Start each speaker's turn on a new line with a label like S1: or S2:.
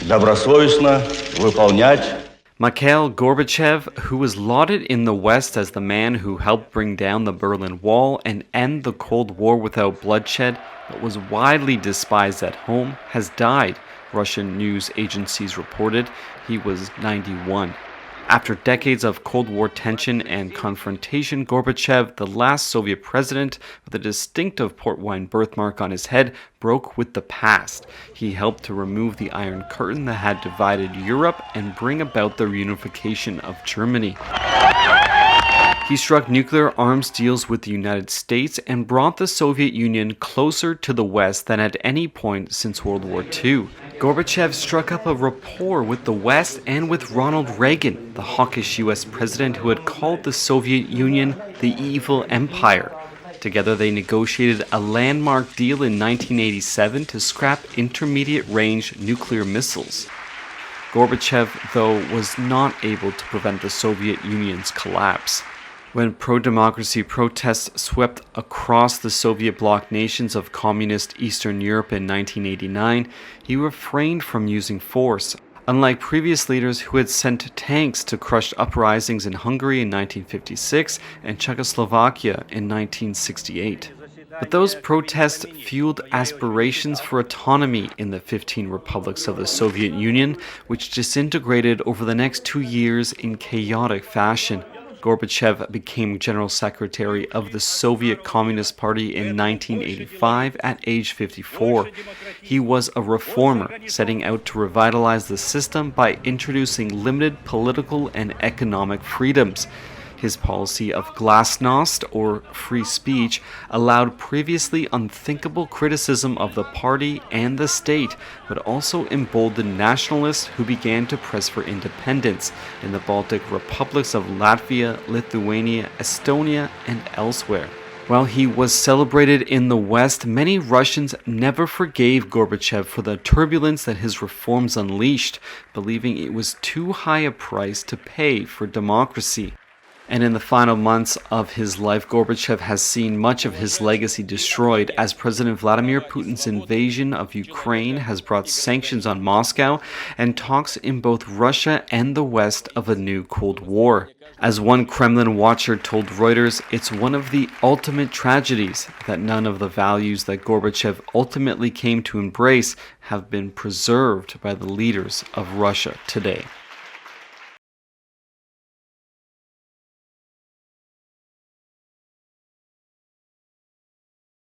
S1: добросовестно выполнять.
S2: Mikhail Gorbachev, who was lauded in the West as the man who helped bring down the Berlin Wall and end the Cold War without bloodshed, but was widely despised at home, has died, Russian news agencies reported. He was 91. After decades of Cold War tension and confrontation, Gorbachev, the last Soviet president with a distinctive port wine birthmark on his head, broke with the past. He helped to remove the Iron Curtain that had divided Europe and bring about the reunification of Germany. He struck nuclear arms deals with the United States and brought the Soviet Union closer to the West than at any point since World War II. Gorbachev struck up a rapport with the West and with Ronald Reagan, the hawkish US president who had called the Soviet Union the evil empire. Together they negotiated a landmark deal in 1987 to scrap intermediate-range nuclear missiles. Gorbachev, though, was not able to prevent the Soviet Union's collapse. When pro-democracy protests swept across the Soviet bloc nations of communist Eastern Europe in 1989, he refrained from using force, unlike previous leaders who had sent tanks to crush uprisings in Hungary in 1956 and Czechoslovakia in 1968. But those protests fueled aspirations for autonomy in the 15 republics of the Soviet Union, which disintegrated over the next 2 years in chaotic fashion. Gorbachev became General Secretary of the Soviet Communist Party in 1985 at age 54. He was a reformer, setting out to revitalize the system by introducing limited political and economic freedoms. His policy of glasnost, or free speech, allowed previously unthinkable criticism of the party and the state, but also emboldened nationalists who began to press for independence in the Baltic republics of Latvia, Lithuania, Estonia, and elsewhere. While he was celebrated in the West, many Russians never forgave Gorbachev for the turbulence that his reforms unleashed, believing it was too high a price to pay for democracy. And in the final months of his life, Gorbachev has seen much of his legacy destroyed as President Vladimir Putin's invasion of Ukraine has brought sanctions on Moscow and talks in both Russia and the West of a new Cold War. As one Kremlin watcher told Reuters, it's one of the ultimate tragedies that none of the values that Gorbachev ultimately came to embrace have been preserved by the leaders of Russia today.